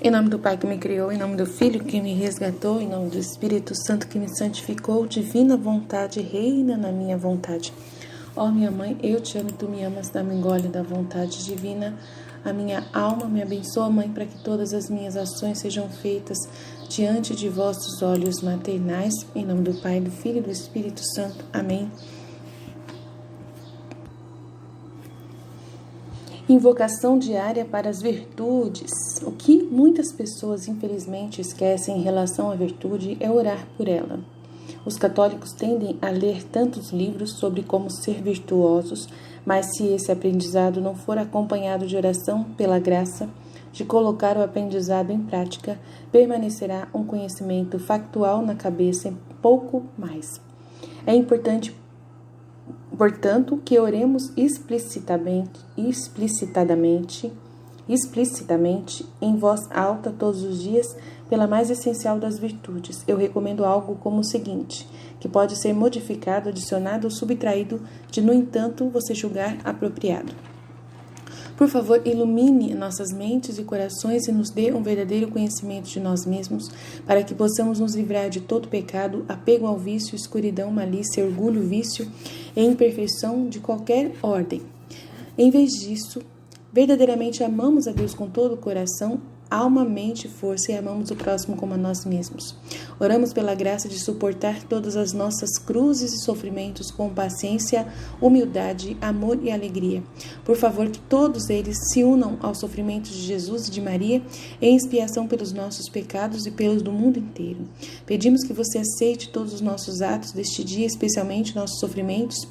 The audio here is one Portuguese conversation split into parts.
Em nome do Pai que me criou, em nome do Filho que me resgatou, em nome do Espírito Santo que me santificou, divina vontade reina na minha vontade. Ó minha mãe, eu te amo e tu me amas, dá-me engole da vontade divina. A minha alma me abençoa, mãe, para que todas as minhas ações sejam feitas diante de vossos olhos maternais. Em nome do Pai, do Filho e do Espírito Santo. Amém. Invocação diária para as virtudes. O que muitas pessoas infelizmente esquecem em relação à virtude é orar por ela. Os católicos tendem a ler tantos livros sobre como ser virtuosos, mas se esse aprendizado não for acompanhado de oração pela graça de colocar o aprendizado em prática, permanecerá um conhecimento factual na cabeça e pouco mais. É importante, portanto, que oremos explicitadamente em voz alta todos os dias pela mais essencial das virtudes. Eu recomendo algo como o seguinte, que pode ser modificado, adicionado ou subtraído de, no entanto, você julgar apropriado. Por favor, ilumine nossas mentes e corações e nos dê um verdadeiro conhecimento de nós mesmos, para que possamos nos livrar de todo pecado, apego ao vício, escuridão, malícia, orgulho, vício e imperfeição de qualquer ordem. Em vez disso, verdadeiramente amamos a Deus com todo o coração, alma, mente e força e amamos o próximo como a nós mesmos. Oramos pela graça de suportar todas as nossas cruzes e sofrimentos com paciência, humildade, amor e alegria. Por favor, que todos eles se unam aos sofrimentos de Jesus e de Maria em expiação pelos nossos pecados e pelos do mundo inteiro. Pedimos que você aceite todos os nossos atos deste dia, especialmente nossos sofrimentos,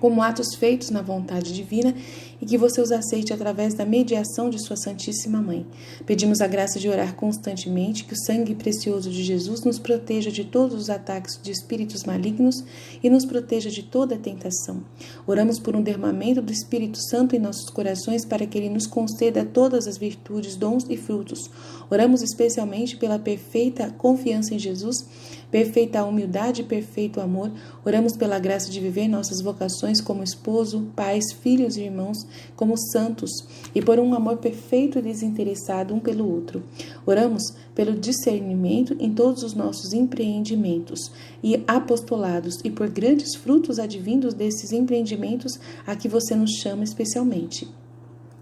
como atos feitos na vontade divina e que você os aceite através da mediação de sua Santíssima Mãe. Pedimos a graça de orar constantemente, que o sangue precioso de Jesus nos proteja de todos os ataques de espíritos malignos e nos proteja de toda tentação. Oramos por um derramamento do Espírito Santo em nossos corações para que ele nos conceda todas as virtudes, dons e frutos. Oramos especialmente pela perfeita confiança em Jesus, perfeita humildade e perfeito amor. Oramos pela graça de viver nossas vocações como esposo, pais, filhos e irmãos, como santos, e por um amor perfeito e desinteressado um pelo outro. Oramos pelo discernimento em todos os nossos empreendimentos e apostolados e por grandes frutos advindos desses empreendimentos a que você nos chama especialmente.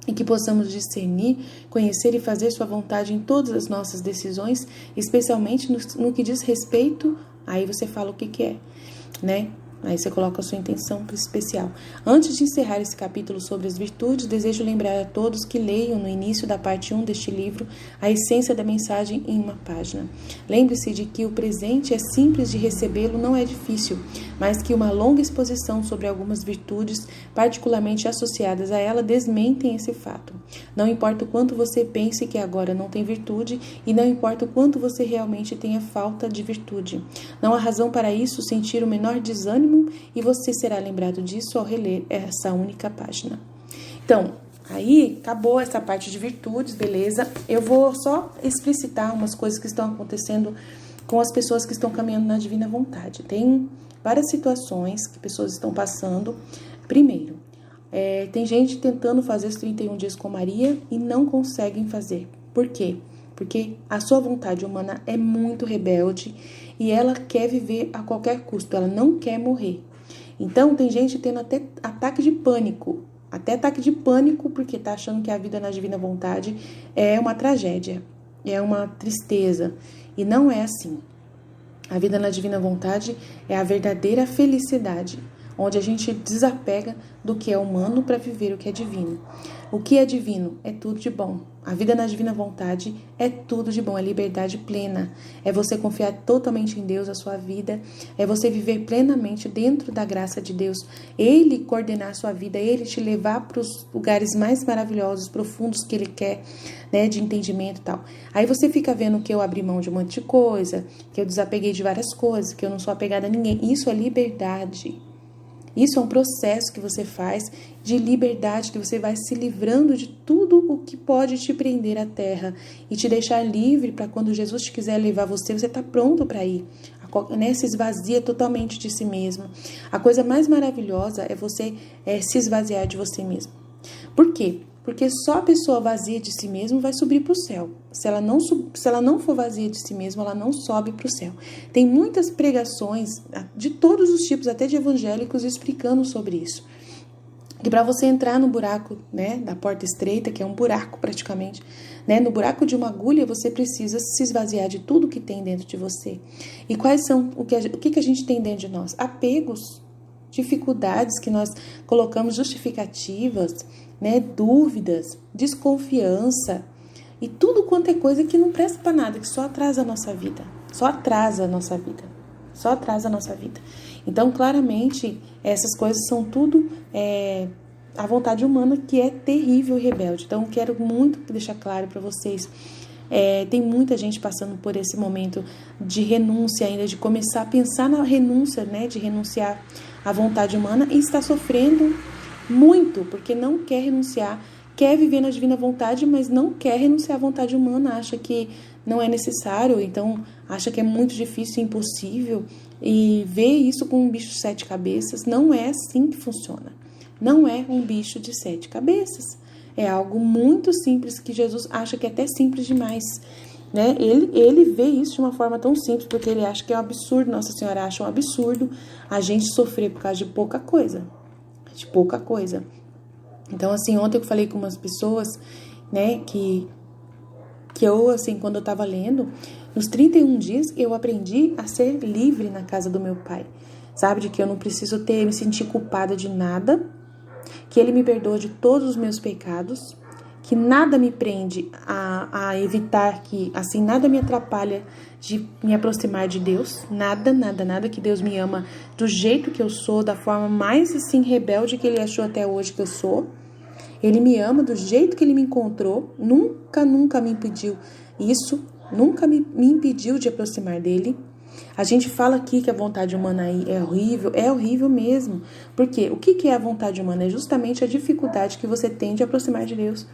E que possamos discernir, conhecer e fazer sua vontade em todas as nossas decisões, especialmente no que diz respeito, aí você fala o que é, né? Aí você coloca a sua intenção especial. Antes de encerrar esse capítulo sobre as virtudes, desejo lembrar a todos que leiam no início da parte 1 deste livro a essência da mensagem em uma página. Lembre-se de que o presente é simples de recebê-lo, não é difícil, mas que uma longa exposição sobre algumas virtudes, particularmente associadas a ela, desmentem esse fato. Não importa o quanto você pense que agora não tem virtude e não importa o quanto você realmente tenha falta de virtude. Não há razão para isso sentir o menor desânimo e você será lembrado disso ao reler essa única página. Então, aí acabou essa parte de virtudes, beleza? Eu vou só explicitar umas coisas que estão acontecendo com as pessoas que estão caminhando na divina vontade. Tem várias situações que pessoas estão passando. Primeiro, tem gente tentando fazer os 31 dias com Maria e não conseguem fazer. Por quê? Porque a sua vontade humana é muito rebelde e ela quer viver a qualquer custo, ela não quer morrer. Então, tem gente tendo até ataque de pânico porque tá achando que a vida na divina vontade é uma tragédia, é uma tristeza, e não é assim. A vida na divina vontade é a verdadeira felicidade, onde a gente desapega do que é humano para viver o que é divino. O que é divino é tudo de bom. A vida na divina vontade é tudo de bom, é liberdade plena. É você confiar totalmente em Deus, a sua vida. É você viver plenamente dentro da graça de Deus. Ele coordenar a sua vida, Ele te levar para os lugares mais maravilhosos, profundos que Ele quer, né, de entendimento e tal. Aí você fica vendo que eu abri mão de um monte de coisa, que eu desapeguei de várias coisas, que eu não sou apegada a ninguém. Isso é liberdade. Isso é um processo que você faz de liberdade, que você vai se livrando de tudo o que pode te prender à terra e te deixar livre para quando Jesus te quiser levar você está pronto para ir. Né? Se esvazia totalmente de si mesmo. A coisa mais maravilhosa é você se esvaziar de você mesmo. Por quê? Porque só a pessoa vazia de si mesma vai subir para o céu. Se ela não for vazia de si mesma, ela não sobe para o céu. Tem muitas pregações de todos os tipos, até de evangélicos, explicando sobre isso. Que para você entrar no buraco, né, da porta estreita, que é um buraco praticamente, né, no buraco de uma agulha, você precisa se esvaziar de tudo que tem dentro de você. E quais são, o que a gente tem dentro de nós? Apegos, dificuldades que nós colocamos, justificativas, né, dúvidas, desconfiança e tudo quanto é coisa que não presta para nada, que só atrasa a nossa vida, só atrasa a nossa vida, só atrasa a nossa vida. Então, claramente, essas coisas são tudo a vontade humana, que é terrível e rebelde. Então, quero muito deixar claro para vocês, tem muita gente passando por esse momento de renúncia ainda, de começar a pensar na renúncia, né, de renunciar à vontade humana, e está sofrendo muito, porque não quer renunciar, quer viver na divina vontade, mas não quer renunciar à vontade humana, acha que não é necessário, então acha que é muito difícil, impossível, e vê isso com um bicho de 7 cabeças. Não é assim que funciona. Não é um bicho de 7 cabeças. É algo muito simples, que Jesus acha que é até simples demais, né? Ele vê isso de uma forma tão simples, porque ele acha que é um absurdo, Nossa Senhora acha um absurdo a gente sofrer por causa de pouca coisa. De pouca coisa. Então, assim, ontem eu falei com umas pessoas, né, que eu, assim, quando eu tava lendo, nos 31 dias eu aprendi a ser livre na casa do meu pai, sabe, de que eu não preciso me sentir culpada de nada, que ele me perdoa de todos os meus pecados, que nada me prende a evitar que, assim, nada me atrapalha de me aproximar de Deus, nada, que Deus me ama do jeito que eu sou, da forma mais, assim, rebelde que ele achou até hoje que eu sou. Ele me ama do jeito que ele me encontrou, nunca me impediu isso, nunca me impediu de aproximar dele. A gente fala aqui que a vontade humana aí é horrível mesmo. Porque o que é a vontade humana? É justamente a dificuldade que você tem de aproximar de Deus.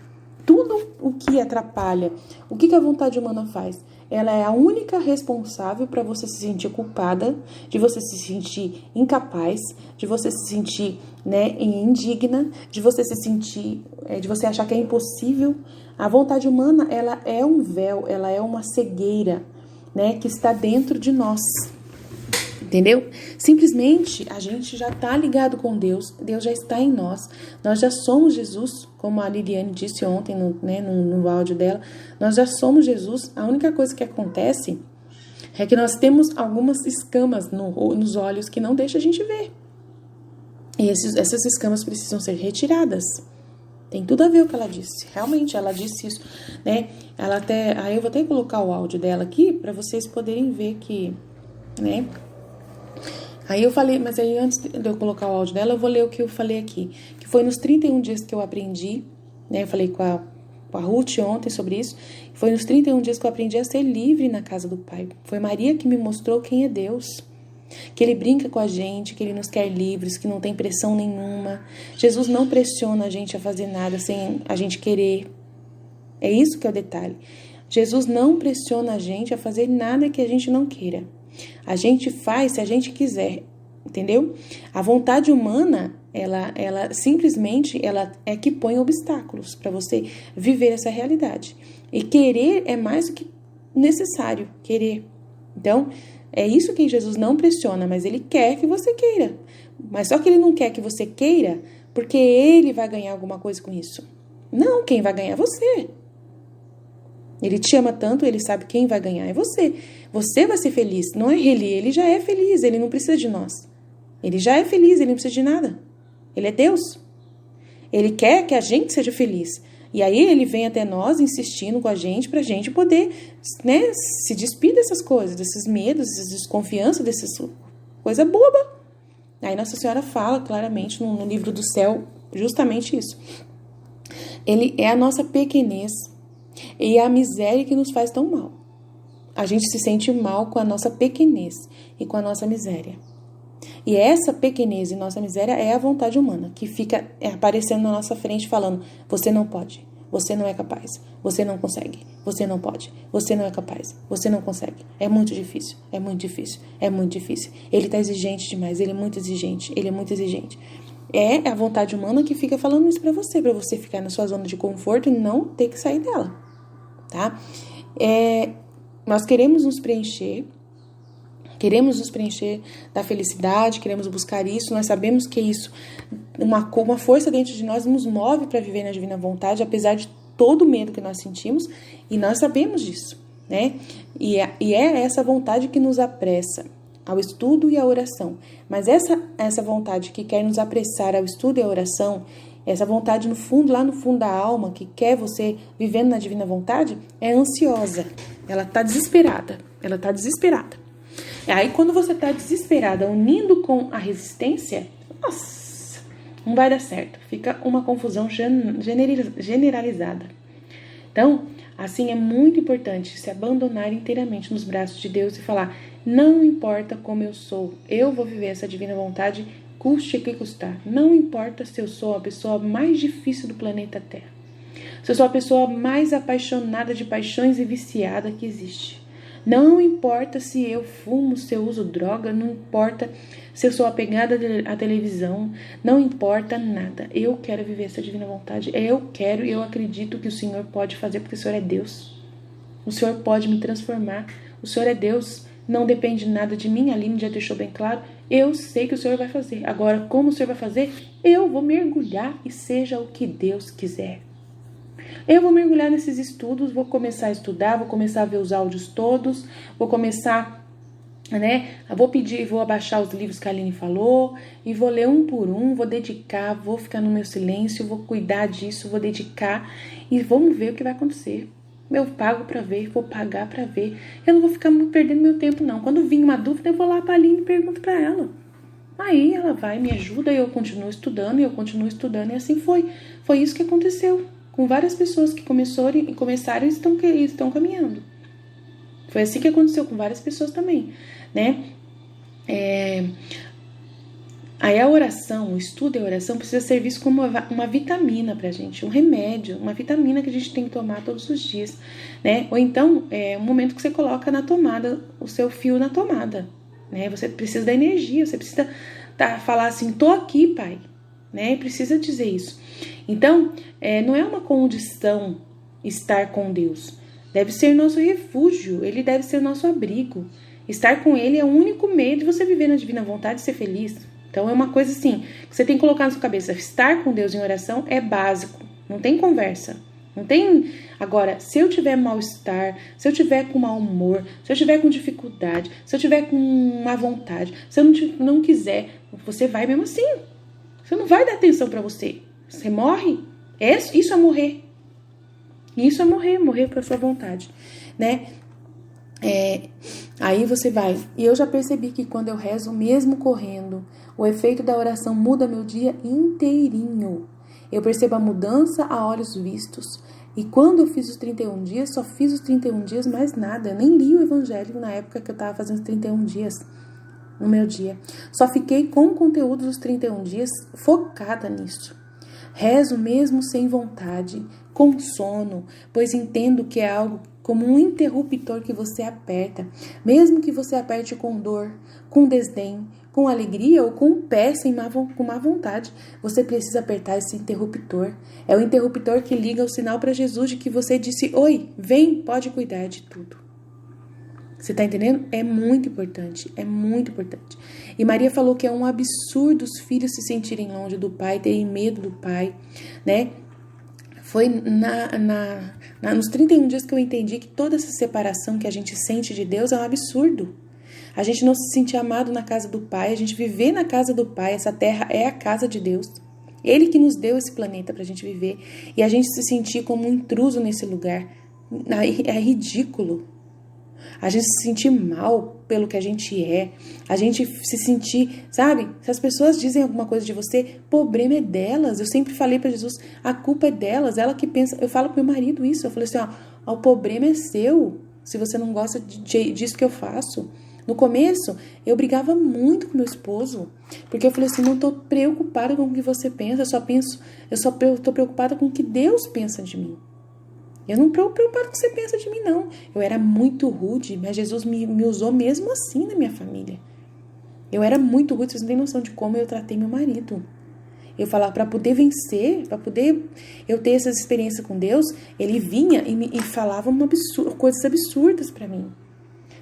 Tudo o que atrapalha. O que a vontade humana faz? Ela é a única responsável para você se sentir culpada, de você se sentir incapaz, de você se sentir, né, indigna, de você se sentir, de você achar que é impossível. A vontade humana, ela é um véu, ela é uma cegueira, né, que está dentro de nós. Entendeu? Simplesmente a gente já está ligado com Deus, Deus já está em nós, nós já somos Jesus, como a Liliane disse ontem no áudio dela, nós já somos Jesus. A única coisa que acontece é que nós temos algumas escamas nos olhos que não deixam a gente ver. E essas escamas precisam ser retiradas. Tem tudo a ver com o que ela disse. Realmente, ela disse isso, né? Aí eu vou até colocar o áudio dela aqui para vocês poderem ver que, né? Aí eu falei, mas aí antes de eu colocar o áudio dela, eu vou ler o que eu falei aqui. Que foi nos 31 dias que eu aprendi, né? Eu falei com a Ruth ontem sobre isso. Foi nos 31 dias que eu aprendi a ser livre na casa do Pai. Foi Maria que me mostrou quem é Deus. Que Ele brinca com a gente, que Ele nos quer livres, que não tem pressão nenhuma. Jesus não pressiona a gente a fazer nada sem a gente querer. É isso que é o detalhe. Jesus não pressiona a gente a fazer nada que a gente não queira. A gente faz se a gente quiser, entendeu? A vontade humana, ela simplesmente ela é que põe obstáculos para você viver essa realidade. E querer é mais do que necessário, querer. Então, é isso que Jesus não pressiona, mas Ele quer que você queira. Mas só que Ele não quer que você queira porque Ele vai ganhar alguma coisa com isso. Não, quem vai ganhar é você. Ele te ama tanto, Ele sabe quem vai ganhar é você. Você vai ser feliz, não é Ele já é feliz, Ele não precisa de nós. Ele já é feliz, Ele não precisa de nada. Ele é Deus. Ele quer que a gente seja feliz. E aí Ele vem até nós insistindo com a gente pra gente poder, né, se despir dessas coisas, desses medos, dessas desconfianças, dessas coisa boba. Aí Nossa Senhora fala claramente no livro do céu justamente isso. Ele é a nossa pequenez e a miséria que nos faz tão mal. A gente se sente mal com a nossa pequenez e com a nossa miséria. E essa pequenez e nossa miséria é a vontade humana, que fica aparecendo na nossa frente falando, você não pode, você não é capaz, você não consegue, você não pode, você não é capaz, você não consegue. É muito difícil, é muito difícil, é muito difícil. Ele está exigente demais, ele é muito exigente, ele é muito exigente. É a vontade humana que fica falando isso para você ficar na sua zona de conforto e não ter que sair dela, tá? Nós queremos nos preencher da felicidade, queremos buscar isso, nós sabemos que isso, uma força dentro de nós nos move para viver na divina vontade, apesar de todo o medo que nós sentimos, e nós sabemos disso, né? E é essa vontade que nos apressa ao estudo e à oração. Mas essa vontade que quer nos apressar ao estudo e à oração, essa vontade no fundo, lá no fundo da alma, que quer você vivendo na divina vontade, é ansiosa. Ela está desesperada. Aí quando você está desesperada, unindo com a resistência, nossa, não vai dar certo. Fica uma confusão generalizada. Então, assim, é muito importante se abandonar inteiramente nos braços de Deus e falar: não importa como eu sou, eu vou viver essa divina vontade, custe o que custar. Não importa se eu sou a pessoa mais difícil do planeta Terra, se eu sou a pessoa mais apaixonada de paixões e viciada que existe. Não importa se eu fumo, se eu uso droga, não importa se eu sou apegada à televisão, não importa nada. Eu quero viver essa divina vontade. Eu acredito que o Senhor pode fazer, porque o Senhor é Deus. O Senhor pode me transformar. O Senhor é Deus. Não depende nada de mim. A Aline já deixou bem claro. Eu sei que o Senhor vai fazer. Agora, como o Senhor vai fazer? Eu vou mergulhar e seja o que Deus quiser. Eu vou mergulhar nesses estudos, vou começar a estudar, vou começar a ver os áudios todos, vou começar, vou abaixar os livros que a Aline falou e vou ler um por um, vou dedicar, vou ficar no meu silêncio, vou cuidar disso, vou dedicar e vamos ver o que vai acontecer. Eu pago para ver, vou pagar para ver. Eu não vou ficar perdendo meu tempo, não. Quando vir uma dúvida, eu vou lá para a Aline e pergunto para ela. Aí ela vai, me ajuda e eu continuo estudando, e assim foi. Foi isso que aconteceu com várias pessoas que começaram e estão caminhando. Foi assim que aconteceu com várias pessoas também, né? Aí a oração, o estudo e a oração precisa ser visto como uma vitamina pra gente, um remédio, uma vitamina que a gente tem que tomar todos os dias, né? Ou então, um momento que você coloca na tomada, o seu fio na tomada, né? Você precisa da energia, você precisa falar assim: tô aqui, Pai, né? Precisa dizer isso. Então, não é uma condição estar com Deus. Deve ser nosso refúgio, Ele deve ser nosso abrigo. Estar com Ele é o único meio de você viver na divina vontade e ser feliz. Então, é uma coisa assim, que você tem que colocar na sua cabeça. Estar com Deus em oração é básico, não tem conversa. Não tem... Agora, se eu tiver mal-estar, se eu tiver com mau humor, se eu tiver com dificuldade, se eu tiver com má vontade, se eu não quiser, você vai mesmo assim. Você não vai dar atenção para você. Você morre. Isso é morrer. Isso é morrer para sua vontade, né? Aí você vai. E eu já percebi que quando eu rezo, mesmo correndo, o efeito da oração muda meu dia inteirinho. Eu percebo a mudança a olhos vistos. E quando eu fiz os 31 dias, só fiz os 31 dias, mais nada. Eu nem li o evangelho na época que eu estava fazendo os 31 dias no meu dia. Só fiquei com o conteúdo dos 31 dias focada nisso. Rezo mesmo sem vontade, com sono, pois entendo que é algo como um interruptor que você aperta. Mesmo que você aperte com dor, com desdém, com alegria ou com o pé com má vontade, você precisa apertar esse interruptor. É o interruptor que liga o sinal para Jesus de que você disse: oi, vem, pode cuidar de tudo. Você tá entendendo? É muito importante, é muito importante. E Maria falou que é um absurdo os filhos se sentirem longe do pai, terem medo do pai, né? Foi nos 31 dias que eu entendi que toda essa separação que a gente sente de Deus é um absurdo. A gente não se sentir amado na casa do pai, a gente viver na casa do pai, essa terra é a casa de Deus. Ele que nos deu esse planeta pra gente viver. E a gente se sentir como um intruso nesse lugar é ridículo. A gente se sentir mal pelo que a gente é, a gente se sentir, sabe? Se as pessoas dizem alguma coisa de você, o problema é delas. Eu sempre falei para Jesus, a culpa é delas, ela que pensa. Eu falo pro meu marido isso, eu falei assim, ó, o problema é seu, se você não gosta disso que eu faço. No começo, eu brigava muito com meu esposo, porque eu falei assim, não tô preocupada com o que você pensa, eu tô preocupada com o que Deus pensa de mim. Eu não estou preocupada com o que você pensa de mim, não. Eu era muito rude, mas Jesus me usou mesmo assim na minha família. Eu era muito rude, vocês não têm noção de como eu tratei meu marido. Eu falava, para poder vencer, para poder eu ter essas experiências com Deus, ele vinha e falava coisas absurdas para mim.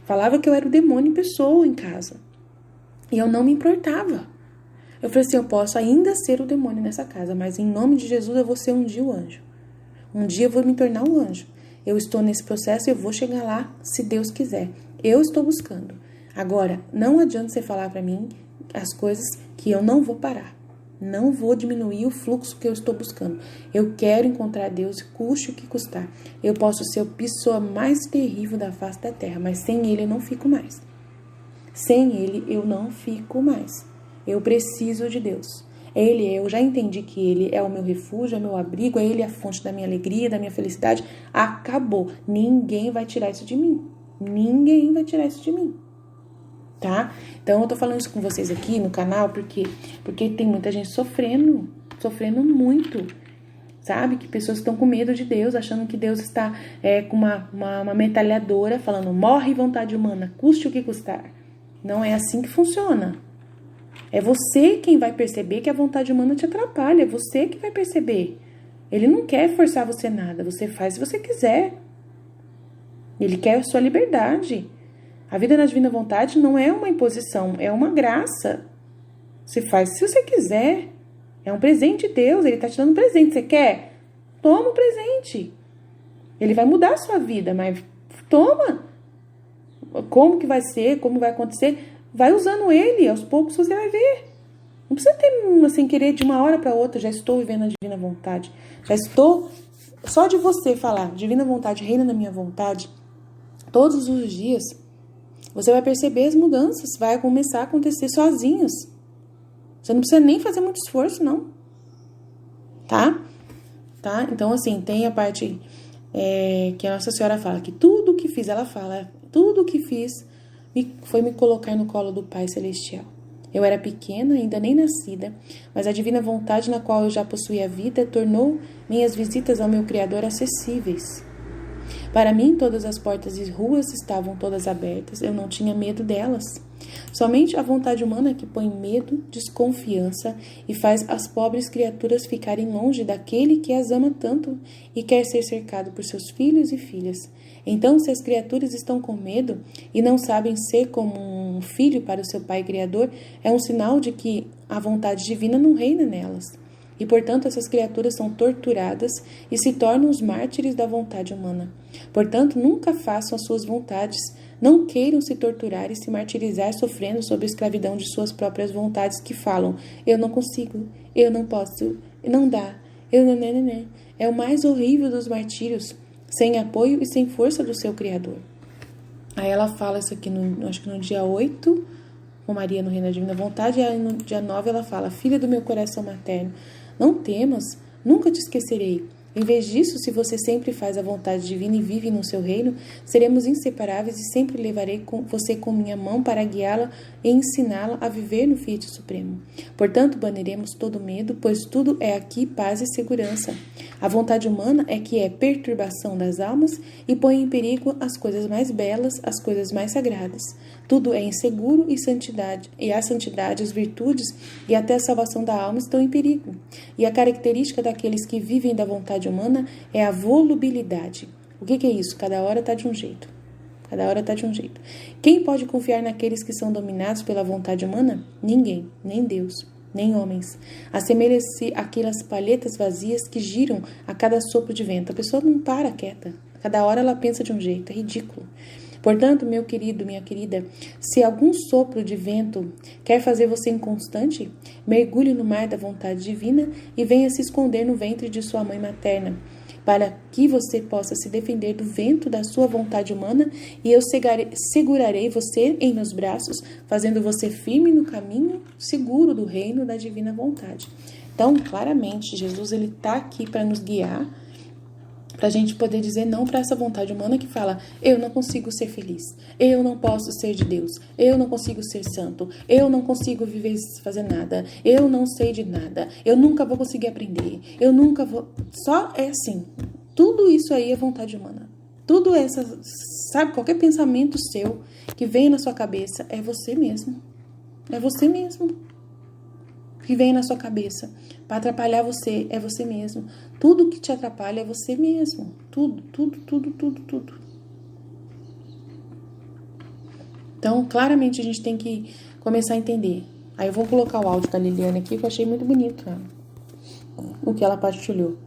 Falava que eu era o demônio em pessoa em casa. E eu não me importava. Eu falei assim, eu posso ainda ser o demônio nessa casa, mas em nome de Jesus eu vou ser um dia o anjo. Um dia eu vou me tornar um anjo. Eu estou nesse processo e eu vou chegar lá, se Deus quiser. Eu estou buscando. Agora, não adianta você falar para mim as coisas que eu não vou parar. Não vou diminuir o fluxo que eu estou buscando. Eu quero encontrar Deus, custe o que custar. Eu posso ser a pessoa mais terrível da face da terra, mas sem Ele eu não fico mais. Sem Ele eu não fico mais. Eu preciso de Deus. Eu já entendi que Ele é o meu refúgio, é o meu abrigo, é Ele a fonte da minha alegria, da minha felicidade. Acabou. Ninguém vai tirar isso de mim. Ninguém vai tirar isso de mim. Tá? Então eu tô falando isso com vocês aqui no canal porque tem muita gente sofrendo muito, sabe? Que pessoas estão com medo de Deus, achando que Deus está com uma metralhadora falando, morre vontade humana, custe o que custar. Não é assim que funciona. É você quem vai perceber que a vontade humana te atrapalha, é você que vai perceber. Ele não quer forçar você nada, você faz se você quiser. Ele quer a sua liberdade. A vida na divina vontade não é uma imposição, é uma graça. Você faz se você quiser. É um presente de Deus, Ele está te dando um presente. Você quer? Toma o presente. Ele vai mudar a sua vida, mas toma. Como que vai ser, como vai acontecer? Vai usando Ele, aos poucos você vai ver. Não precisa ter sem querer de uma hora para outra, já estou vivendo a divina vontade. Já estou, só de você falar, divina vontade, reina na minha vontade, todos os dias, você vai perceber as mudanças, vai começar a acontecer sozinhos. Você não precisa nem fazer muito esforço, não. Tá? Então, assim, tem a parte que a Nossa Senhora fala, que tudo o que fiz, ela fala, tudo o que fiz foi me colocar no colo do Pai Celestial. Eu era pequena, ainda nem nascida, mas a divina vontade na qual eu já possuía a vida tornou minhas visitas ao meu Criador acessíveis. Para mim, todas as portas e ruas estavam todas abertas, eu não tinha medo delas. Somente a vontade humana que põe medo, desconfiança e faz as pobres criaturas ficarem longe daquele que as ama tanto e quer ser cercado por seus filhos e filhas. Então, se as criaturas estão com medo e não sabem ser como um filho para o seu Pai Criador, é um sinal de que a vontade divina não reina nelas. E, portanto, essas criaturas são torturadas e se tornam os mártires da vontade humana. Portanto, nunca façam as suas vontades. Não queiram se torturar e se martirizar sofrendo sob a escravidão de suas próprias vontades que falam, eu não consigo, eu não posso, não dá, eu não. É o mais horrível dos martírios, sem apoio e sem força do seu Criador. Aí ela fala isso aqui, acho que no dia 8, com Maria no Reino da Divina Vontade, e aí no dia 9 ela fala, filha do meu coração materno, não temas, nunca te esquecerei. Em vez disso, se você sempre faz a vontade divina e vive no seu reino, seremos inseparáveis e sempre levarei você com minha mão para guiá-la e ensiná-la a viver no Fiat Supremo. Portanto, baniremos todo medo, pois tudo é aqui paz e segurança. A vontade humana é que é perturbação das almas e põe em perigo as coisas mais belas, as coisas mais sagradas. Tudo é inseguro e a santidade, as virtudes e até a salvação da alma estão em perigo. E a característica daqueles que vivem da vontade humana é a volubilidade. O que é isso? Cada hora está de um jeito. Quem pode confiar naqueles que são dominados pela vontade humana? Ninguém, nem Deus, nem homens. Assemelha-se àquelas palhetas vazias que giram a cada sopro de vento. A pessoa não para quieta. Cada hora ela pensa de um jeito. É ridículo. Portanto, meu querido, minha querida, se algum sopro de vento quer fazer você inconstante, mergulhe no mar da vontade divina e venha se esconder no ventre de sua mãe materna, para que você possa se defender do vento da sua vontade humana e eu segurarei você em meus braços, fazendo você firme no caminho seguro do reino da divina vontade. Então, claramente, Jesus ele está aqui para nos guiar, para a gente poder dizer não para essa vontade humana que fala, eu não consigo ser feliz, eu não posso ser de Deus, eu não consigo ser santo, eu não consigo viver fazer nada, eu não sei de nada, eu nunca vou conseguir aprender, eu nunca vou... Só é assim, tudo isso aí é vontade humana. Tudo essa, sabe, qualquer pensamento seu que vem na sua cabeça é você mesmo. É você mesmo. que vem na sua cabeça para atrapalhar você é você mesmo. Tudo que te atrapalha é você mesmo. Tudo. Então, claramente, a gente tem que começar a entender. Aí eu vou colocar o áudio da Liliane aqui, que eu achei muito bonito o que ela partilhou.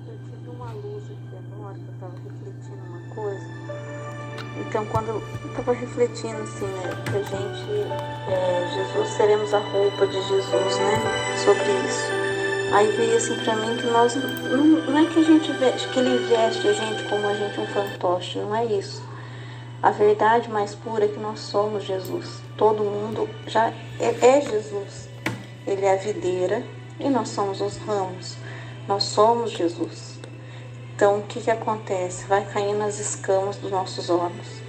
Eu tive uma luz aqui agora, que eu estava refletindo uma coisa. Então, quando eu estava refletindo, assim, né, que a gente, Jesus, seremos a roupa de Jesus, né, sobre isso. Aí veio assim pra mim que nós, não é que a gente veste, que ele veste a gente como a gente um fantoche, não é isso. A verdade mais pura é que nós somos Jesus. Todo mundo já é Jesus. Ele é a videira e nós somos os ramos. Nós somos Jesus. Então, o que acontece? Vai caindo as escamas dos nossos olhos.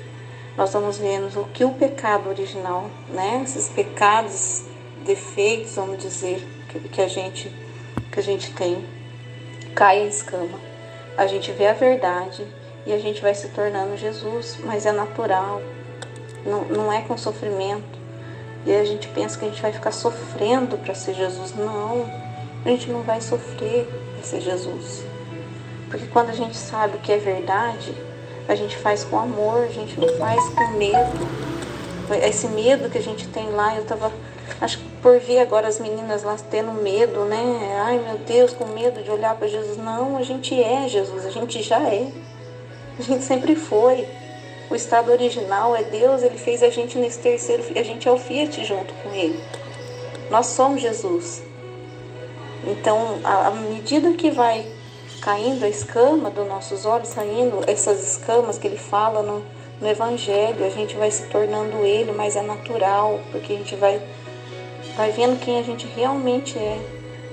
Nós vamos vendo o que o pecado original, né? Esses pecados, defeitos, vamos dizer, que a gente tem, cai a escama. A gente vê a verdade e a gente vai se tornando Jesus, mas é natural, não é com sofrimento. E a gente pensa que a gente vai ficar sofrendo para ser Jesus. Não, a gente não vai sofrer para ser Jesus. Porque quando a gente sabe o que é verdade, a gente faz com amor, a gente não faz com medo. Esse medo que a gente tem lá, acho que por ver agora as meninas lá tendo medo, né? Ai, meu Deus, com medo de olhar para Jesus. Não, a gente é Jesus, a gente já é. A gente sempre foi. O estado original é Deus, Ele fez a gente nesse terceiro, a gente é o Fiat junto com Ele. Nós somos Jesus. Então, à medida que vai caindo a escama dos nossos olhos, saindo essas escamas que Ele fala no Evangelho, a gente vai se tornando Ele, mas é natural, porque a gente vai vendo quem a gente realmente é.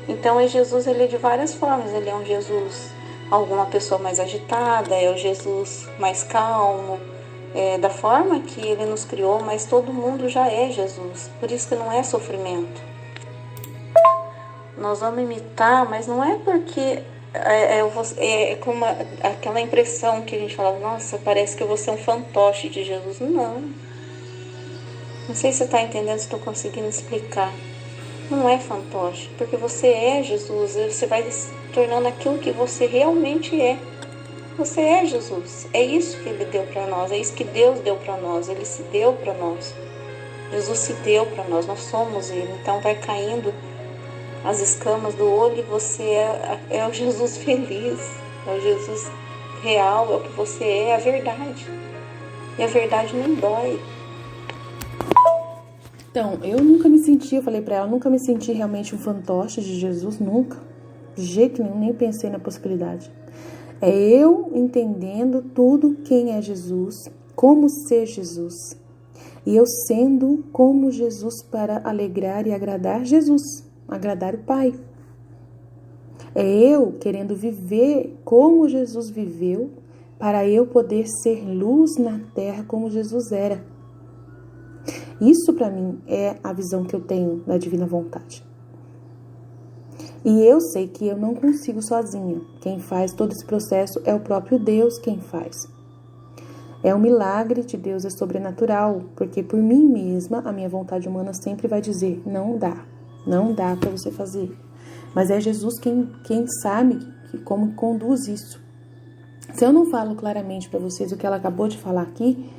Então, Jesus, Ele é de várias formas. Ele é um Jesus, alguma pessoa mais agitada, é o Jesus mais calmo, da forma que Ele nos criou, mas todo mundo já é Jesus. Por isso que não é sofrimento. Nós vamos imitar, mas não é porque é como aquela impressão que a gente fala, nossa, parece que eu vou ser um fantoche de Jesus. Não sei se você está entendendo, se estou conseguindo explicar. Não é fantoche, porque você é Jesus, você vai se tornando aquilo que você realmente é. Você é Jesus, é isso que Ele deu para nós, é isso que Deus deu para nós, Ele se deu para nós. Jesus se deu para nós, nós somos Ele. Então vai caindo as escamas do olho e você é o Jesus feliz, é o Jesus real, é o que você é a verdade. E a verdade não dói. Então, eu nunca me senti, eu falei pra ela, nunca me senti realmente um fantoche de Jesus, nunca. De jeito nenhum, nem pensei na possibilidade. É eu entendendo tudo quem é Jesus, como ser Jesus. E eu sendo como Jesus para alegrar e agradar Jesus, agradar o Pai. É eu querendo viver como Jesus viveu, para eu poder ser luz na terra como Jesus era. Isso para mim é a visão que eu tenho da divina vontade. E eu sei que eu não consigo sozinha. Quem faz todo esse processo é o próprio Deus quem faz. É um milagre de Deus, é sobrenatural, porque por mim mesma, a minha vontade humana sempre vai dizer, não dá para você fazer. Mas é Jesus quem sabe como conduz isso. Se eu não falo claramente para vocês o que ela acabou de falar aqui,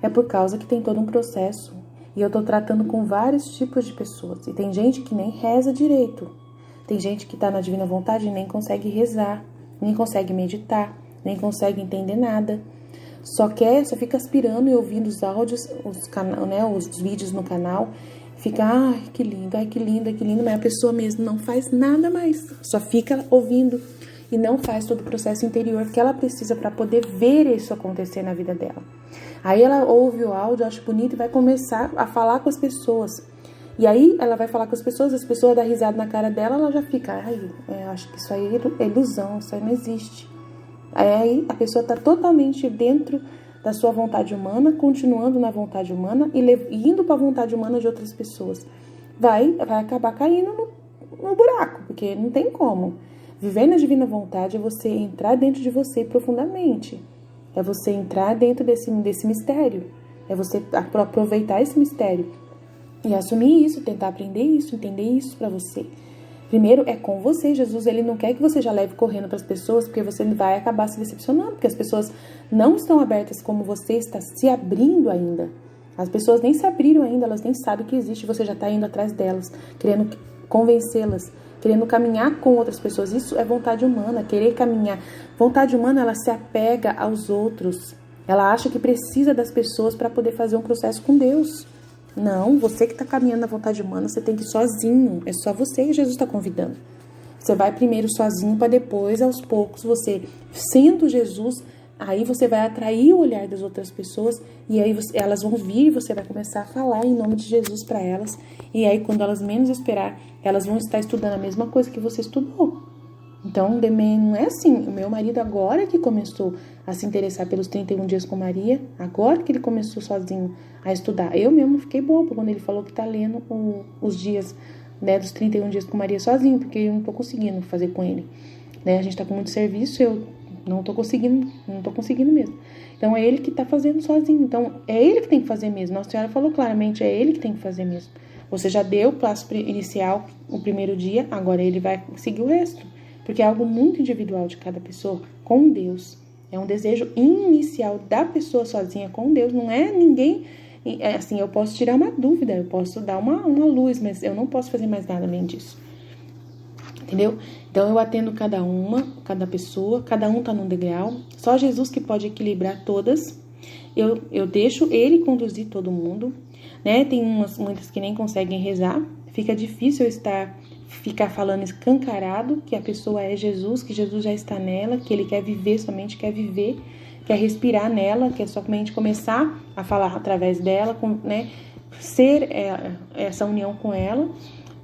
é por causa que tem todo um processo. E eu tô tratando com vários tipos de pessoas. E tem gente que nem reza direito. Tem gente que tá na divina vontade e nem consegue rezar, nem consegue meditar, nem consegue entender nada. Só fica aspirando e ouvindo os áudios, os vídeos no canal. Fica, ai que lindo, mas a pessoa mesmo não faz nada mais. Só fica ouvindo e não faz todo o processo interior que ela precisa para poder ver isso acontecer na vida dela. Aí ela ouve o áudio, acha bonito e vai começar a falar com as pessoas. E aí ela vai falar com as pessoas dão risada na cara dela, ela já fica, acho que isso aí é ilusão, isso aí não existe. Aí a pessoa está totalmente dentro da sua vontade humana, continuando na vontade humana e indo para a vontade humana de outras pessoas. Vai acabar caindo no buraco, porque não tem como. Viver na divina vontade é você entrar dentro de você profundamente. É você entrar dentro desse mistério. É você aproveitar esse mistério. E assumir isso, tentar aprender isso, entender isso pra você. Primeiro é com você. Jesus, ele não quer que você já leve correndo para as pessoas, porque você vai acabar se decepcionando, porque as pessoas não estão abertas como você está se abrindo ainda. As pessoas nem se abriram ainda, elas nem sabem que existe, você já está indo atrás delas, querendo convencê-las, querendo caminhar com outras pessoas. Isso é vontade humana, querer caminhar. Vontade humana, ela se apega aos outros. Ela acha que precisa das pessoas para poder fazer um processo com Deus. Não, você que está caminhando na vontade humana, você tem que ir sozinho. É só você que Jesus está convidando. Você vai primeiro sozinho para depois, aos poucos, você sendo Jesus, aí você vai atrair o olhar das outras pessoas e aí elas vão vir e você vai começar a falar em nome de Jesus para elas. E aí, quando elas menos esperar, elas vão estar estudando a mesma coisa que você estudou. Então, não é assim. O meu marido agora que começou a se interessar pelos 31 dias com Maria, agora que ele começou sozinho a estudar. Eu mesmo fiquei boba quando ele falou que tá lendo os dias, né, dos 31 dias com Maria sozinho, porque eu não tô conseguindo fazer com ele. Né? A gente tá com muito serviço, eu não tô conseguindo mesmo. Então, é ele que tá fazendo sozinho. Então, é ele que tem que fazer mesmo. Nossa Senhora falou claramente, é ele que tem que fazer mesmo. Você já deu o passo inicial, o primeiro dia, agora ele vai seguir o resto. Porque é algo muito individual de cada pessoa com Deus. É um desejo inicial da pessoa sozinha com Deus. Não é ninguém... Assim, eu posso tirar uma dúvida, eu posso dar uma luz, mas eu não posso fazer mais nada além disso. Entendeu? Então, eu atendo cada pessoa, cada um tá num degrau. Só Jesus que pode equilibrar todas. Eu deixo ele conduzir todo mundo. Né? Tem muitas que nem conseguem rezar. Fica difícil ficar falando escancarado que a pessoa é Jesus, que Jesus já está nela, que ele quer viver, somente quer viver, quer respirar nela, quer somente começar a falar através dela, né, ser essa união com ela,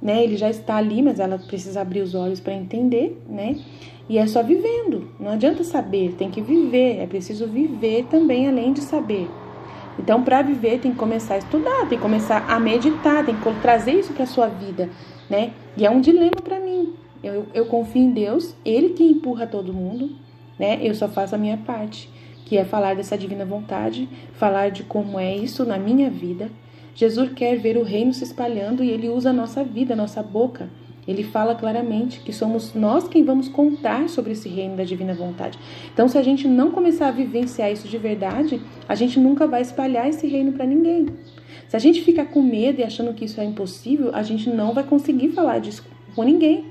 né, ele já está ali, mas ela precisa abrir os olhos para entender, né, e é só vivendo, não adianta saber, tem que viver, é preciso viver também além de saber. Então, para viver, tem que começar a estudar, tem que começar a meditar, tem que trazer isso para a sua vida, né? E é um dilema para mim. Eu confio em Deus, Ele que empurra todo mundo, né? Eu só faço a minha parte, que é falar dessa divina vontade, falar de como é isso na minha vida. Jesus quer ver o reino se espalhando e Ele usa a nossa vida, a nossa boca. Ele fala claramente que somos nós quem vamos contar sobre esse reino da divina vontade. Então, se a gente não começar a vivenciar isso de verdade, a gente nunca vai espalhar esse reino para ninguém. Se a gente ficar com medo e achando que isso é impossível, a gente não vai conseguir falar disso com ninguém.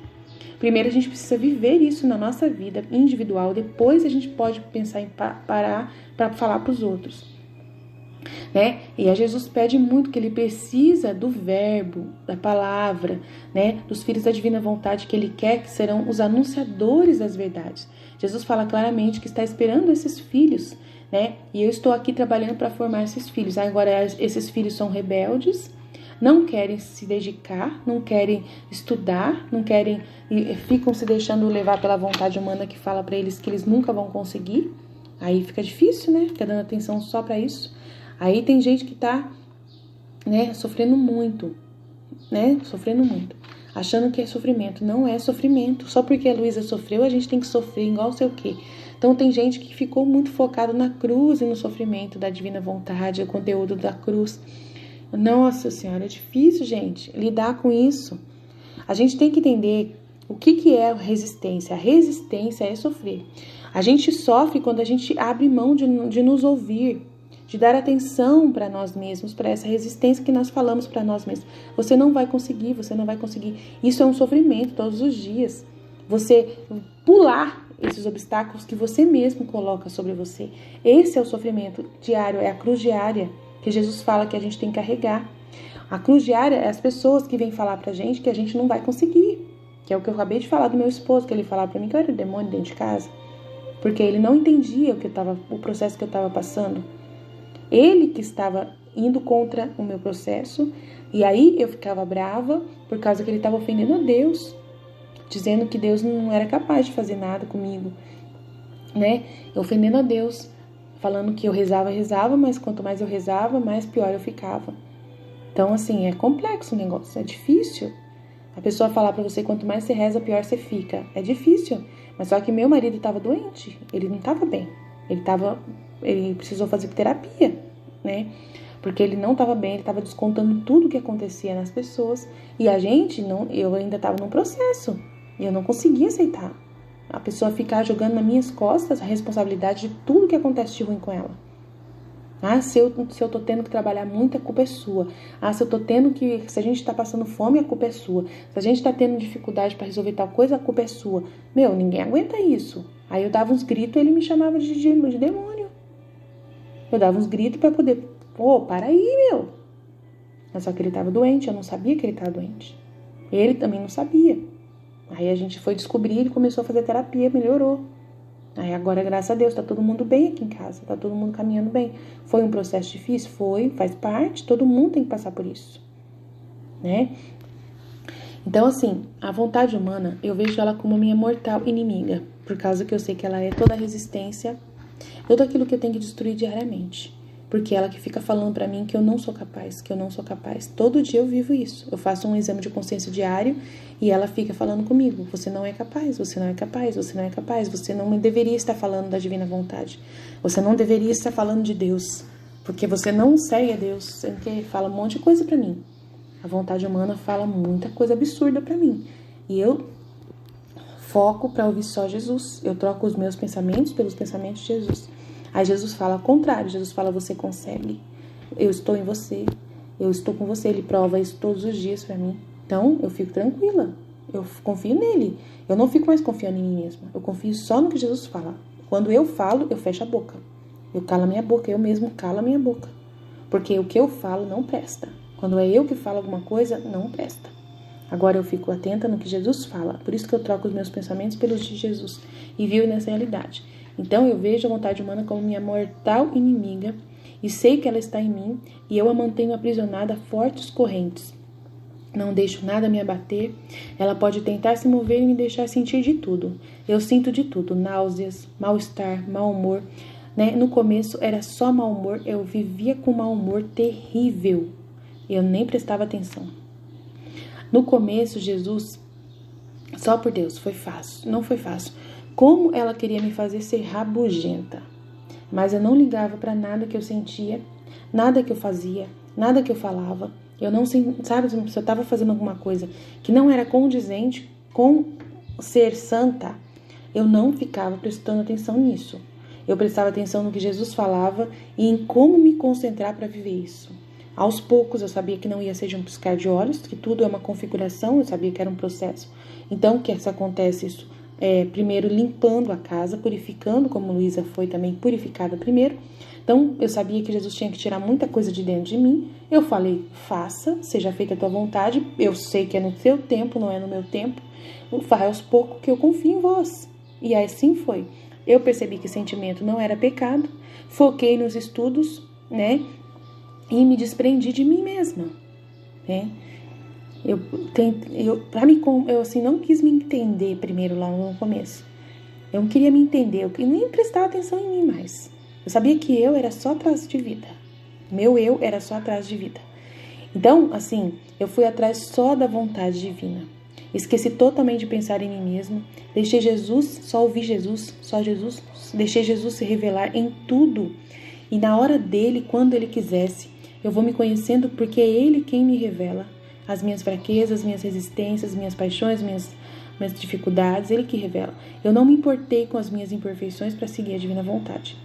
Primeiro, a gente precisa viver isso na nossa vida individual. Depois, a gente pode pensar em parar para falar para os outros. Né? E a Jesus pede muito que ele precisa do verbo, da palavra, né? Dos filhos da divina vontade que ele quer que serão os anunciadores das verdades. Jesus fala claramente que está esperando esses filhos, né? E eu estou aqui trabalhando para formar esses filhos. Agora, esses filhos são rebeldes, não querem se dedicar, não querem estudar, não querem, ficam se deixando levar pela vontade humana que fala para eles que eles nunca vão conseguir. Aí fica difícil, né? Fica dando atenção só para isso. Aí tem gente que tá, né, sofrendo muito, achando que é sofrimento. Não é sofrimento. Só porque a Luísa sofreu, a gente tem que sofrer igual sei o quê. Então tem gente que ficou muito focado na cruz e no sofrimento da divina vontade, o conteúdo da cruz. Nossa Senhora, é difícil, gente, lidar com isso. A gente tem que entender o que é resistência. A resistência é sofrer. A gente sofre quando a gente abre mão de nos ouvir, de dar atenção para nós mesmos, para essa resistência que nós falamos para nós mesmos. Você não vai conseguir. Isso é um sofrimento todos os dias. Você pular esses obstáculos que você mesmo coloca sobre você. Esse é o sofrimento diário, é a cruz diária que Jesus fala que a gente tem que carregar. A cruz diária é as pessoas que vêm falar pra gente que a gente não vai conseguir. Que é o que eu acabei de falar do meu esposo, que ele falava pra mim que eu era demônio dentro de casa. Porque ele não entendia o processo que eu estava passando. Ele que estava indo contra o meu processo, e aí eu ficava brava por causa que ele estava ofendendo a Deus, dizendo que Deus não era capaz de fazer nada comigo, né? Ofendendo a Deus, falando que eu rezava, mas quanto mais eu rezava, mais pior eu ficava. Então, assim, é complexo o negócio, é difícil. A pessoa falar pra você, quanto mais você reza, pior você fica. É difícil, mas só que meu marido estava doente, ele não estava bem, ele precisou fazer terapia, né? Porque ele não estava bem, ele estava descontando tudo o que acontecia nas pessoas. E a gente, eu ainda estava num processo. E eu não conseguia aceitar. A pessoa ficar jogando nas minhas costas a responsabilidade de tudo que acontece de ruim com ela. Ah, se eu tô tendo que trabalhar muito, a culpa é sua. Ah, se a gente tá passando fome, a culpa é sua. Se a gente tá tendo dificuldade para resolver tal coisa, a culpa é sua. Meu, ninguém aguenta isso. Aí eu dava uns gritos e ele me chamava de demônio. Eu dava uns gritos para poder... Pô, para aí, meu. Mas só que ele tava doente, eu não sabia que ele tava doente. Ele também não sabia. Aí a gente foi descobrir, ele começou a fazer terapia, melhorou. Aí agora, graças a Deus, tá todo mundo bem aqui em casa, tá todo mundo caminhando bem. Foi um processo difícil? Foi, faz parte, todo mundo tem que passar por isso, né? Então, assim, a vontade humana, eu vejo ela como minha mortal inimiga, por causa que eu sei que ela é toda a resistência, tudo aquilo que eu tenho que destruir diariamente. Porque ela que fica falando pra mim que eu não sou capaz, que eu não sou capaz. Todo dia eu vivo isso. Eu faço um exame de consciência diário e ela fica falando comigo. Você não é capaz, você não é capaz, você não é capaz. Você não deveria estar falando da divina vontade. Você não deveria estar falando de Deus. Porque você não segue a Deus. Você fala um monte de coisa pra mim. A vontade humana fala muita coisa absurda pra mim. E eu foco pra ouvir só Jesus. Eu troco os meus pensamentos pelos pensamentos de Jesus. Aí Jesus fala ao contrário, Jesus fala, você consegue, eu estou em você, eu estou com você, ele prova isso todos os dias pra mim. Então, eu fico tranquila, eu confio nele, eu não fico mais confiando em mim mesma, eu confio só no que Jesus fala. Quando eu falo, eu fecho a boca, eu calo a minha boca, eu mesmo calo a minha boca, porque o que eu falo não presta. Quando é eu que falo alguma coisa, não presta. Agora eu fico atenta no que Jesus fala, por isso que eu troco os meus pensamentos pelos de Jesus e vivo nessa realidade. Então eu vejo a vontade humana como minha mortal inimiga e sei que ela está em mim e eu a mantenho aprisionada a fortes correntes. Não deixo nada me abater, ela pode tentar se mover e me deixar sentir de tudo. Eu sinto de tudo, náuseas, mal-estar, mau humor. Né? No começo era só mau humor, eu vivia com mau humor terrível. Eu nem prestava atenção. No começo, Jesus, só por Deus, foi fácil, não foi fácil. Como ela queria me fazer ser rabugenta. Mas eu não ligava para nada que eu sentia, nada que eu fazia, nada que eu falava. Eu não, sabe, se eu estava fazendo alguma coisa que não era condizente com ser santa, eu não ficava prestando atenção nisso. Eu prestava atenção no que Jesus falava e em como me concentrar para viver isso. Aos poucos eu sabia que não ia ser de um piscar de olhos, que tudo é uma configuração, eu sabia que era um processo. Então, que isso acontece isso? Primeiro limpando a casa, purificando, como Luísa foi também purificada primeiro. Então, eu sabia que Jesus tinha que tirar muita coisa de dentro de mim. Eu falei, faça, seja feita a tua vontade. Eu sei que é no teu tempo, não é no meu tempo. Vai aos poucos que eu confio em vós. E assim foi. Eu percebi que sentimento não era pecado. Foquei nos estudos, né? E me desprendi de mim mesma, né? Eu assim, não quis me entender primeiro lá no começo. Eu não queria me entender, eu nem prestava atenção em mim mais. Eu sabia que eu era só atrás de vida. Meu eu era só atrás de vida. Então, assim, eu fui atrás só da vontade divina. Esqueci totalmente de pensar em mim mesma. Deixei Jesus, só ouvi Jesus, só Jesus. Deixei Jesus se revelar em tudo. E na hora dele, quando ele quisesse, eu vou me conhecendo porque é ele quem me revela as minhas fraquezas, minhas resistências, minhas paixões, minhas dificuldades, ele que revela. Eu não me importei com as minhas imperfeições para seguir a divina vontade.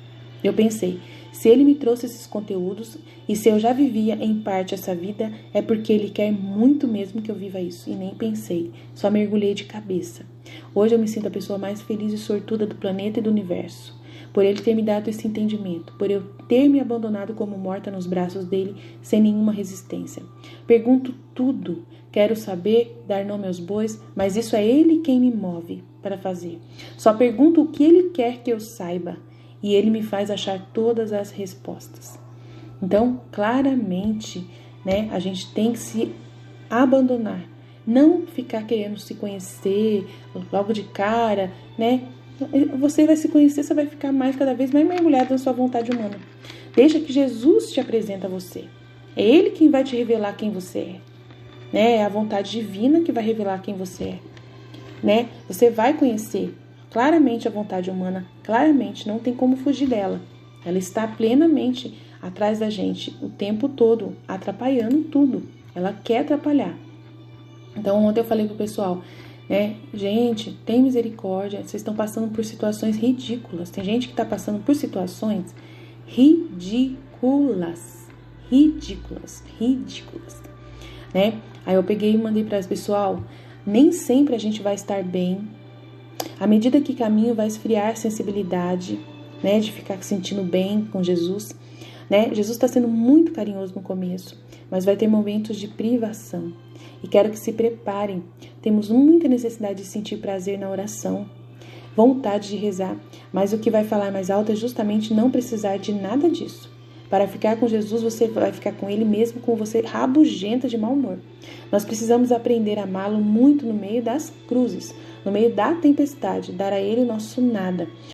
Eu pensei, se ele me trouxe esses conteúdos e se eu já vivia em parte essa vida, é porque ele quer muito mesmo que eu viva isso. E nem pensei, só mergulhei de cabeça. Hoje eu me sinto a pessoa mais feliz e sortuda do planeta e do universo. Por ele ter me dado esse entendimento, por eu ter me abandonado como morta nos braços dele, sem nenhuma resistência. Pergunto tudo, quero saber, dar nome aos bois, mas isso é ele quem me move para fazer. Só pergunto o que ele quer que eu saiba, e ele me faz achar todas as respostas. Então, claramente, né, a gente tem que se abandonar, não ficar querendo se conhecer logo de cara, né? Você vai se conhecer, você vai ficar cada vez mais mergulhado na sua vontade humana. Deixa que Jesus te apresenta a você. É ele quem vai te revelar quem você é. Né? É a vontade divina que vai revelar quem você é. Né? Você vai conhecer claramente a vontade humana, claramente, não tem como fugir dela. Ela está plenamente atrás da gente o tempo todo, atrapalhando tudo. Ela quer atrapalhar. Então, ontem eu falei pro pessoal, né? Gente, tem misericórdia. Vocês estão passando por situações ridículas. Tem gente que está passando por situações ridículas, né? Aí eu peguei e mandei para as pessoal, nem sempre a gente vai estar bem. À medida que caminho, vai esfriar a sensibilidade, né? De ficar se sentindo bem com Jesus, né? Jesus está sendo muito carinhoso no começo, mas vai ter momentos de privação. E quero que se preparem. Temos muita necessidade de sentir prazer na oração, vontade de rezar, mas o que vai falar mais alto é justamente não precisar de nada disso. Para ficar com Jesus, você vai ficar com Ele mesmo com você rabugenta de mau humor. Nós precisamos aprender a amá-lo muito no meio das cruzes, no meio da tempestade, dar a Ele o nosso nada.